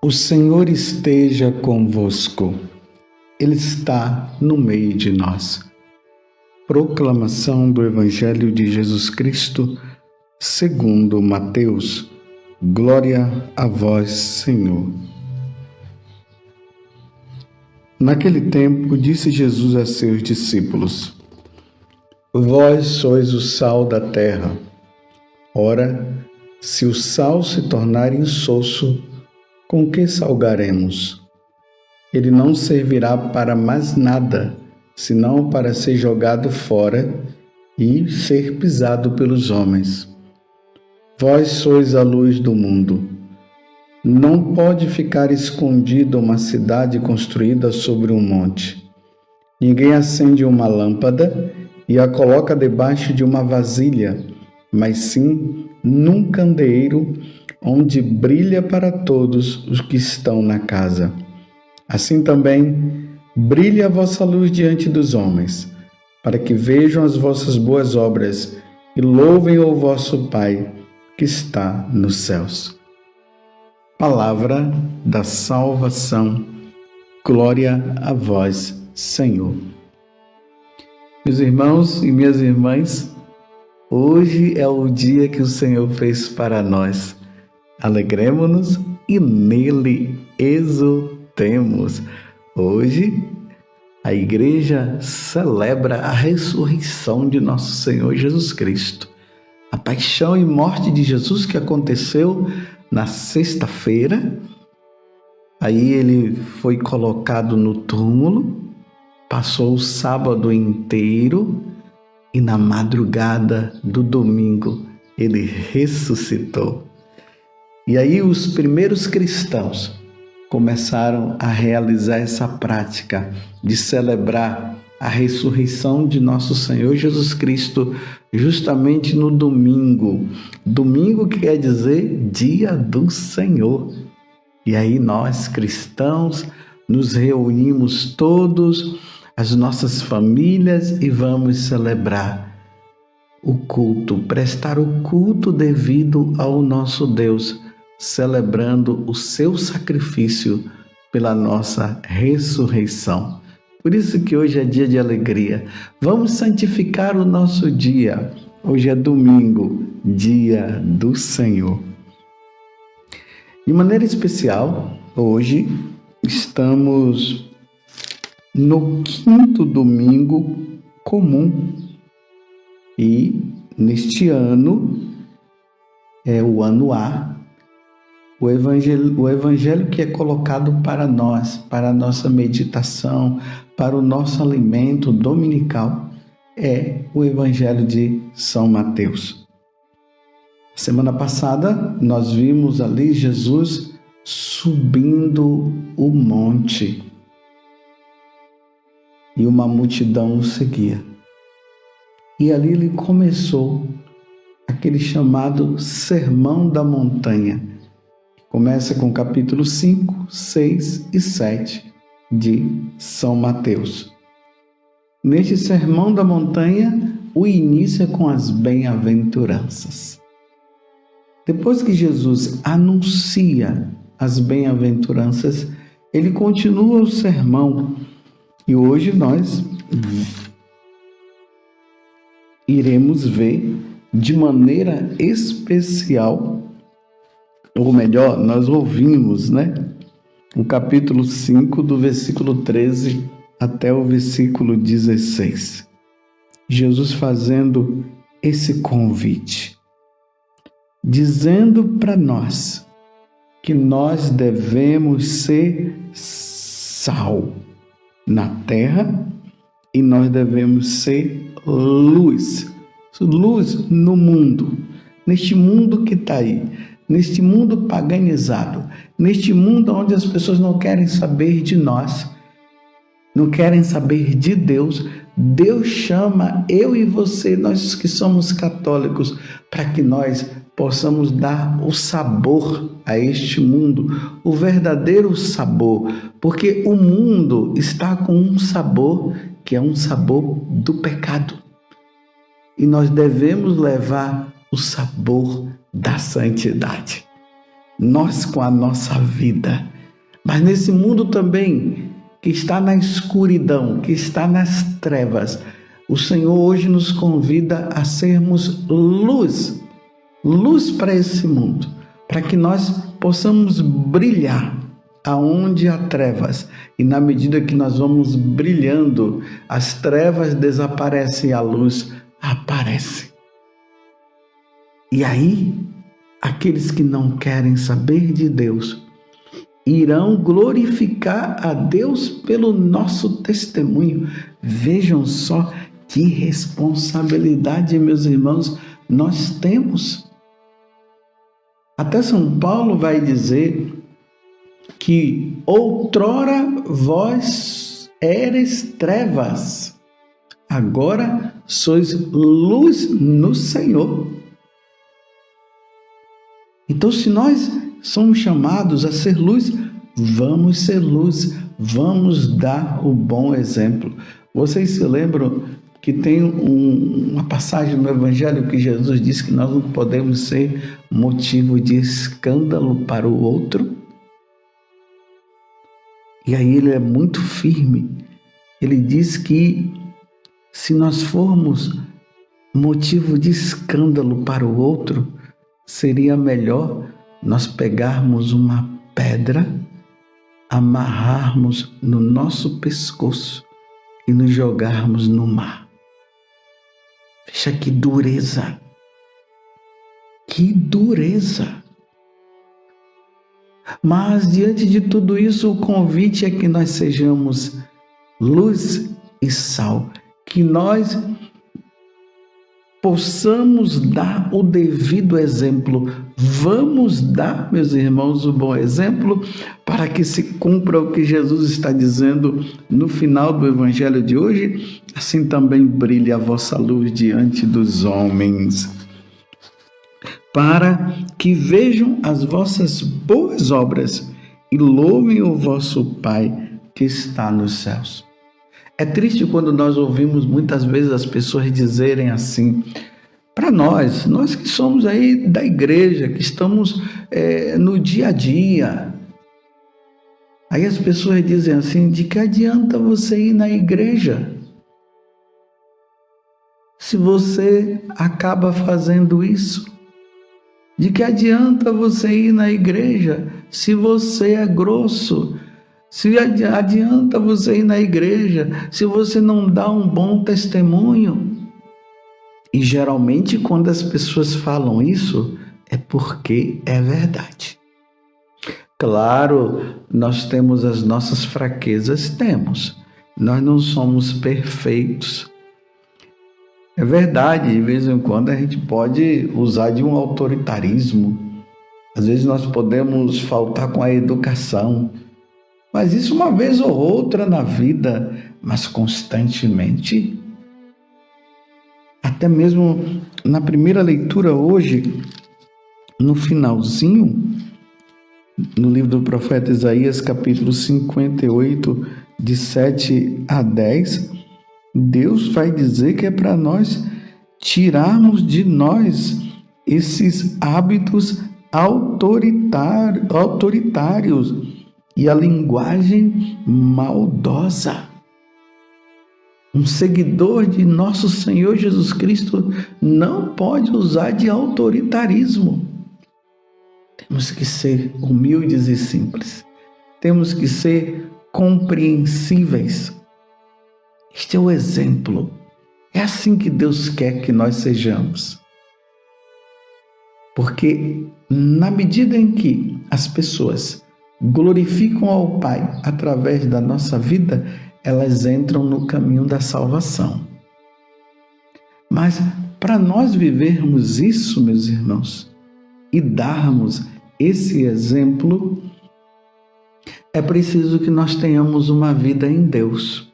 O Senhor esteja convosco, Ele está no meio de nós. Proclamação do Evangelho de Jesus Cristo, segundo Mateus. Glória a vós, Senhor. Naquele tempo, disse Jesus a seus discípulos: Vós sois o sal da terra. Ora, se o sal se tornar insosso, com que salgaremos? Ele não servirá para mais nada, senão para ser jogado fora e ser pisado pelos homens. Vós sois a luz do mundo. Não pode ficar escondida uma cidade construída sobre um monte. Ninguém acende uma lâmpada e a coloca debaixo de uma vasilha, mas sim num candeeiro, onde brilha para todos os que estão na casa. Assim também, brilhe a vossa luz diante dos homens, para que vejam as vossas boas obras e louvem o vosso Pai que está nos céus. Palavra da salvação. Glória a vós, Senhor. Meus irmãos e minhas irmãs, hoje é o dia que o Senhor fez para nós. Alegremo-nos e nele exultemos. Hoje, a igreja celebra a ressurreição de nosso Senhor Jesus Cristo. A paixão e morte de Jesus que aconteceu na sexta-feira. Aí ele foi colocado no túmulo, passou o sábado inteiro e na madrugada do domingo ele ressuscitou. E aí os primeiros cristãos começaram a realizar essa prática de celebrar a ressurreição de nosso Senhor Jesus Cristo justamente no domingo. Domingo que quer dizer dia do Senhor. E aí nós cristãos nos reunimos todos, as nossas famílias, e vamos celebrar o culto, prestar o culto devido ao nosso Deus, celebrando o seu sacrifício pela nossa ressurreição. Por isso que hoje é dia de alegria. Vamos santificar o nosso dia. Hoje é domingo, dia do Senhor. De maneira especial, hoje estamos no 5º domingo comum. E neste ano, é o ano A, o evangelho que é colocado para nós, para a nossa meditação, para o nosso alimento dominical, é o Evangelho de São Mateus. Semana passada, nós vimos ali Jesus subindo o monte e uma multidão o seguia. E ali ele começou aquele chamado Sermão da Montanha. Começa com capítulo 5, 6 e 7 de São Mateus. Neste Sermão da Montanha, o início é com as bem-aventuranças. Depois que Jesus anuncia as bem-aventuranças, ele continua o sermão. E hoje nós iremos ver de maneira especial, ou melhor, nós ouvimos, o capítulo 5, do versículo 13 até o versículo 16. Jesus fazendo esse convite, dizendo para nós que nós devemos ser sal na terra e nós devemos ser luz no mundo, neste mundo que está aí, neste mundo paganizado, neste mundo onde as pessoas não querem saber de nós, não querem saber de Deus. Deus chama eu e você, nós que somos católicos, para que nós possamos dar o sabor a este mundo, o verdadeiro sabor, porque o mundo está com um sabor que é um sabor do pecado. E nós devemos levar o sabor da santidade. Nós, com a nossa vida, Mas nesse mundo também, que está na escuridão, que está nas trevas, o Senhor hoje nos convida a sermos luz, luz para esse mundo, para que nós possamos brilhar aonde há trevas. E na medida que nós vamos brilhando, as trevas desaparecem e a luz aparece. E aí, aqueles que não querem saber de Deus irão glorificar a Deus pelo nosso testemunho. Vejam só que responsabilidade, meus irmãos, nós temos. Até São Paulo vai dizer que outrora vós eres trevas, agora sois luz no Senhor. Então, se nós somos chamados a ser luz, vamos ser luz, vamos dar o bom exemplo. Vocês se lembram que tem uma passagem no Evangelho que Jesus diz que nós não podemos ser motivo de escândalo para o outro? E aí ele é muito firme. Ele diz que se nós formos motivo de escândalo para o outro, seria melhor nós pegarmos uma pedra, amarrarmos no nosso pescoço e nos jogarmos no mar. Veja que dureza! Que dureza! Mas diante de tudo isso, o convite é que nós sejamos luz e sal, que nós possamos dar o devido exemplo. Vamos dar, meus irmãos, o bom exemplo para que se cumpra o que Jesus está dizendo no final do Evangelho de hoje. Assim também brilhe a vossa luz diante dos homens, para que vejam as vossas boas obras e louvem o vosso Pai que está nos céus. É triste quando nós ouvimos muitas vezes as pessoas dizerem assim, para nós que somos aí da igreja, que estamos no dia a dia. Aí as pessoas dizem assim, de que adianta você ir na igreja se você acaba fazendo isso? De que adianta você ir na igreja se você é grosso? Se adianta você ir na igreja se você não dá um bom testemunho? E geralmente quando as pessoas falam isso, é porque é verdade. Claro, nós temos as nossas fraquezas, temos. Nós não somos perfeitos. É verdade, de vez em quando a gente pode usar de um autoritarismo. Às vezes nós podemos faltar com a educação. Mas isso uma vez ou outra na vida, mas constantemente. Até mesmo na primeira leitura hoje, no finalzinho, no livro do profeta Isaías, capítulo 58, de 7 a 10, Deus vai dizer que é para nós tirarmos de nós esses hábitos autoritários e a linguagem maldosa. Um seguidor de nosso Senhor Jesus Cristo não pode usar de autoritarismo. Temos que ser humildes e simples. Temos que ser compreensíveis. Este é o exemplo. É assim que Deus quer que nós sejamos. Porque na medida em que as pessoas glorificam ao Pai através da nossa vida, elas entram no caminho da salvação. Mas para nós vivermos isso, meus irmãos, e darmos esse exemplo, é preciso que nós tenhamos uma vida em Deus,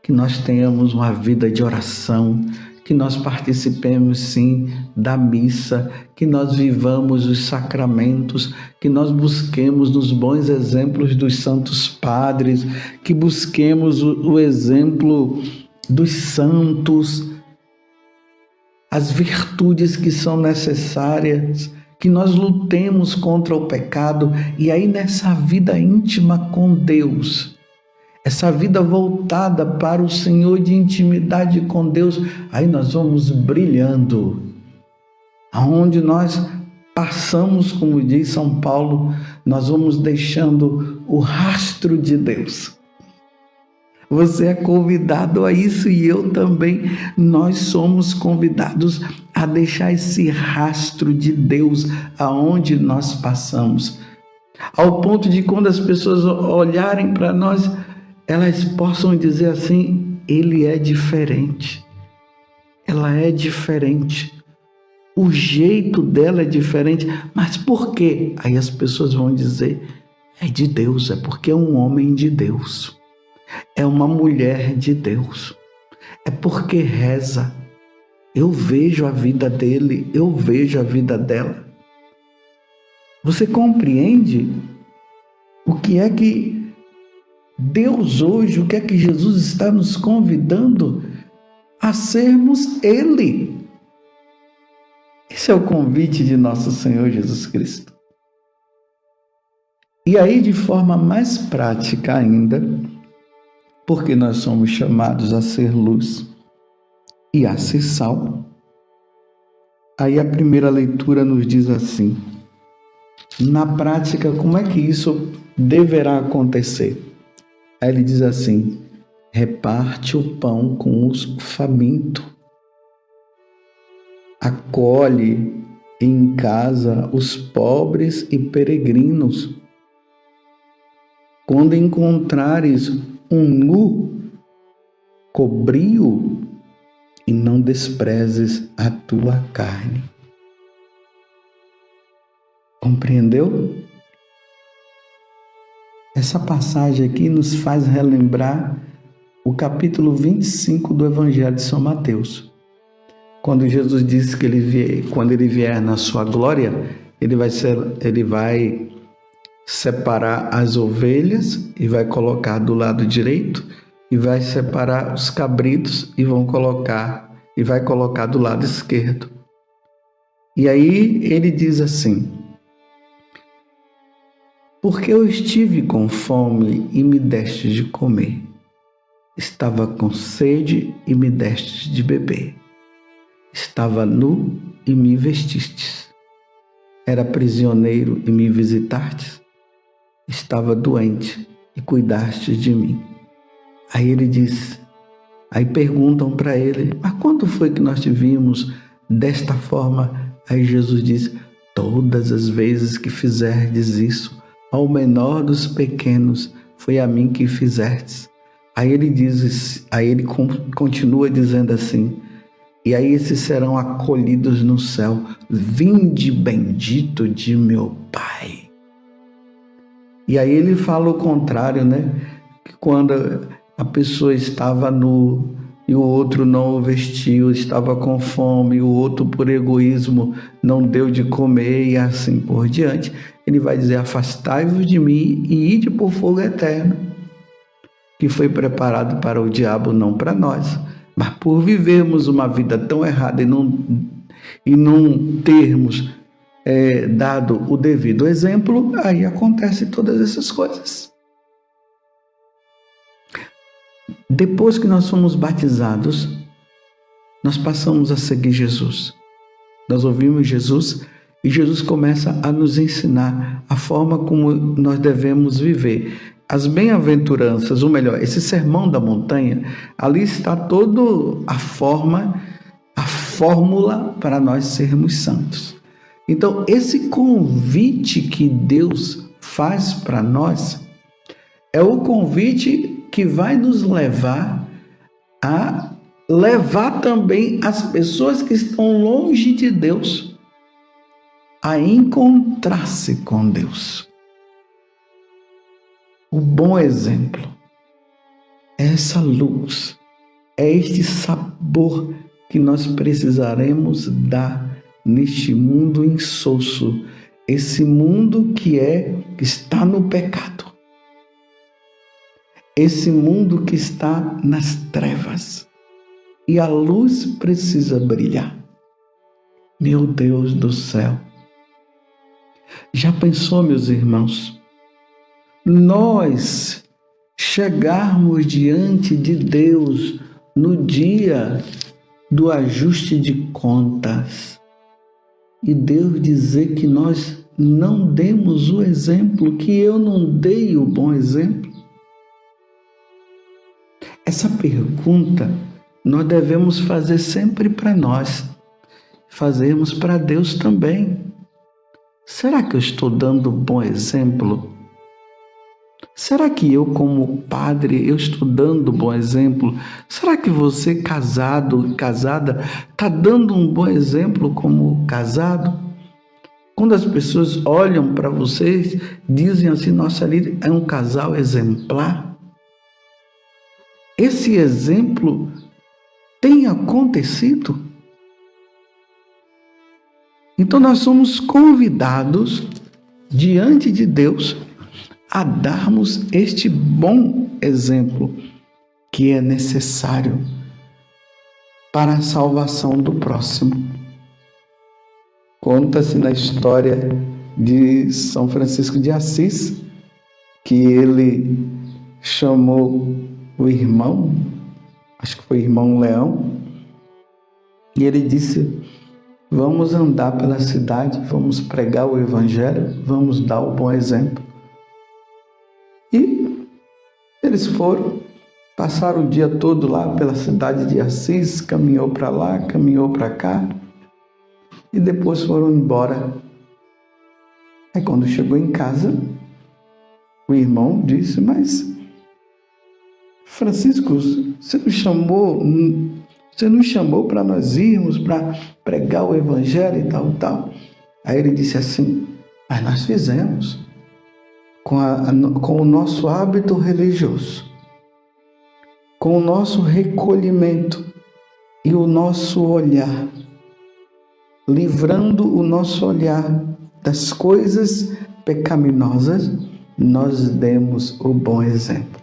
que nós tenhamos uma vida de oração, que nós participemos sim da missa, que nós vivamos os sacramentos, que nós busquemos nos bons exemplos dos santos padres, que busquemos o exemplo dos santos, as virtudes que são necessárias, que nós lutemos contra o pecado, e aí nessa vida íntima com Deus, essa vida voltada para o Senhor, de intimidade com Deus, aí nós vamos brilhando. Aonde nós passamos, como diz São Paulo, nós vamos deixando o rastro de Deus. Você é convidado a isso, e eu também. Nós somos convidados a deixar esse rastro de Deus aonde nós passamos. Ao ponto de, quando as pessoas olharem para nós, elas possam dizer assim: ele é diferente. Ela é diferente. O jeito dela é diferente. Mas por quê? Aí as pessoas vão dizer: é de Deus, é porque é um homem de Deus. É uma mulher de Deus. É porque reza. Eu vejo a vida dele, eu vejo a vida dela. Você compreende o que é que Deus hoje, o que é que Jesus está nos convidando a sermos Ele? Esse é o convite de nosso Senhor Jesus Cristo. E aí, de forma mais prática ainda, porque nós somos chamados a ser luz e a ser sal. Aí a primeira leitura nos diz assim: na prática, como é que isso deverá acontecer? Aí ele diz assim: reparte o pão com os famintos, acolhe em casa os pobres e peregrinos. Quando encontrares um nu, cobri-o, e não desprezes a tua carne. Compreendeu? Essa passagem aqui nos faz relembrar o capítulo 25 do Evangelho de São Mateus. Quando Jesus disse que quando ele vier na sua glória, ele vai separar as ovelhas e vai colocar do lado direito, e vai separar os cabritos e vai colocar do lado esquerdo. E aí ele diz assim: porque eu estive com fome e me deste de comer, estava com sede e me deste de beber, estava nu e me vestistes, era prisioneiro e me visitastes, estava doente e cuidaste de mim. Aí perguntam para ele: mas quando foi que nós te vimos desta forma? Aí Jesus diz: todas as vezes que fizerdes isso ao menor dos pequenos, foi a mim que fizestes. Aí ele continua dizendo assim: e aí esses serão acolhidos no céu, vinde bendito de meu Pai. E aí ele fala o contrário, né? Que quando a pessoa estava nu e o outro não o vestiu, estava com fome, e o outro, por egoísmo, não deu de comer, e assim por diante, ele vai dizer: afastai-vos de mim e ide por fogo eterno, que foi preparado para o diabo, não para nós. Mas por vivermos uma vida tão errada e não termos dado o devido exemplo, aí acontecem todas essas coisas. Depois que nós somos batizados, nós passamos a seguir Jesus. Nós ouvimos Jesus e Jesus começa a nos ensinar a forma como nós devemos viver. As bem-aventuranças, ou melhor, esse sermão da montanha, ali está toda a fórmula para nós sermos santos. Então, esse convite que Deus faz para nós é o convite que vai nos levar a levar também as pessoas que estão longe de Deus a encontrar-se com Deus. O bom exemplo é essa luz, é este sabor que nós precisaremos dar neste mundo insosso, esse mundo que está no pecado, esse mundo que está nas trevas, e a luz precisa brilhar. Meu Deus do céu, Já pensou, meus irmãos, nós chegarmos diante de Deus no dia do ajuste de contas e Deus dizer que nós não demos o exemplo, que eu não dei o bom exemplo? Essa pergunta nós devemos fazer sempre para nós, fazermos para Deus também. Será que eu estou dando bom exemplo? Será que eu, como padre, eu estou dando bom exemplo? Será que você, casado, casada, está dando um bom exemplo como casado? Quando as pessoas olham para vocês, dizem assim, nossa, ali é um casal exemplar. Esse exemplo tem acontecido? Então nós somos convidados diante de Deus a darmos este bom exemplo que é necessário para a salvação do próximo. Conta-se na história de São Francisco de Assis que ele chamou o irmão, acho que foi o irmão Leão, e ele disse: vamos andar pela cidade, vamos pregar o evangelho, vamos dar o bom exemplo. E eles foram, passaram o dia todo lá pela cidade de Assis, caminhou para lá, caminhou para cá, e depois foram embora. Aí quando chegou em casa, o irmão disse: mas Francisco, você não chamou para nós irmos para pregar o evangelho e tal. Aí ele disse assim: mas nós fizemos com o nosso hábito religioso, com o nosso recolhimento e o nosso olhar, livrando o nosso olhar das coisas pecaminosas, nós demos o bom exemplo.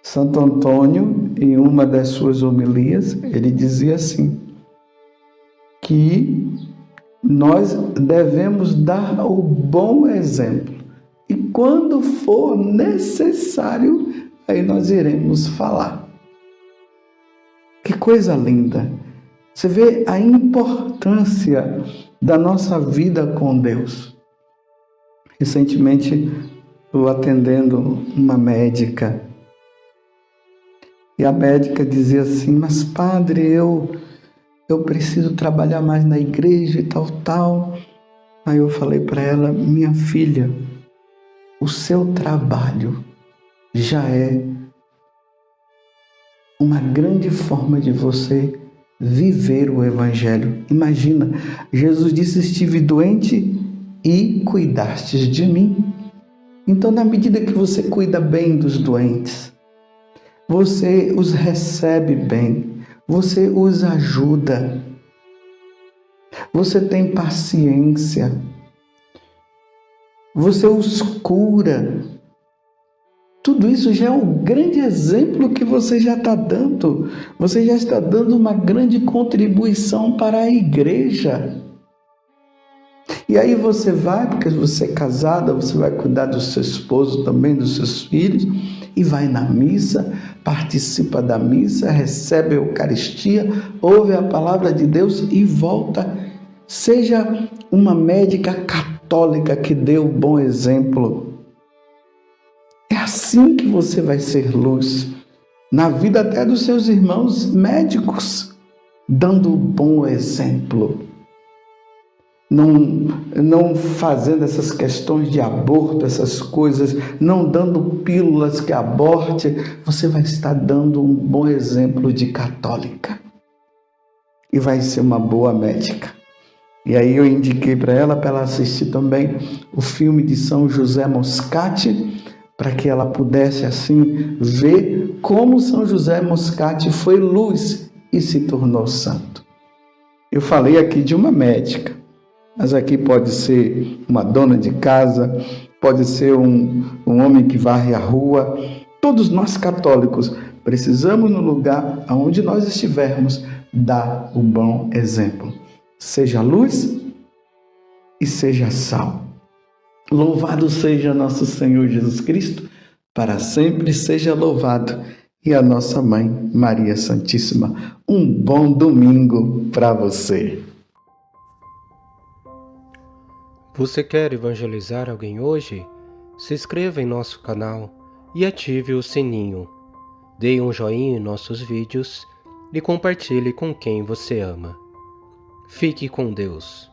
Santo Antônio, em uma das suas homilias, ele dizia assim, que nós devemos dar o bom exemplo. E quando for necessário, aí nós iremos falar. Que coisa linda! Você vê a importância da nossa vida com Deus. Recentemente, eu atendendo uma médica, e a médica dizia assim: mas padre, eu preciso trabalhar mais na igreja e tal. Aí eu falei para ela: minha filha, o seu trabalho já é uma grande forma de você viver o evangelho. Imagina, Jesus disse: estive doente e cuidastes de mim. Então, na medida que você cuida bem dos doentes, você os recebe bem, você os ajuda, você tem paciência, você os cura. Tudo isso já é um grande exemplo que você já está dando. Você já está dando uma grande contribuição para a igreja. E aí você vai, porque você é casada, você vai cuidar do seu esposo também, dos seus filhos, e vai na missa, participa da missa, recebe a Eucaristia, ouve a palavra de Deus e volta. Seja uma médica católica que dê o bom exemplo. É assim que você vai ser luz na vida até dos seus irmãos médicos, dando o bom exemplo. Não fazendo essas questões de aborto, essas coisas, não dando pílulas que aborte, você vai estar dando um bom exemplo de católica. E vai ser uma boa médica. E aí eu indiquei para ela assistir também o filme de São José Moscati, para que ela pudesse assim ver como São José Moscati foi luz e se tornou santo. Eu falei aqui de uma médica, mas aqui pode ser uma dona de casa, pode ser um homem que varre a rua. Todos nós católicos precisamos, no lugar onde nós estivermos, dar o bom exemplo. Seja luz e seja sal. Louvado seja nosso Senhor Jesus Cristo, para sempre seja louvado. E a nossa mãe, Maria Santíssima. Um bom domingo para você. Você quer evangelizar alguém hoje? Se inscreva em nosso canal e ative o sininho. Dê um joinha em nossos vídeos e compartilhe com quem você ama. Fique com Deus.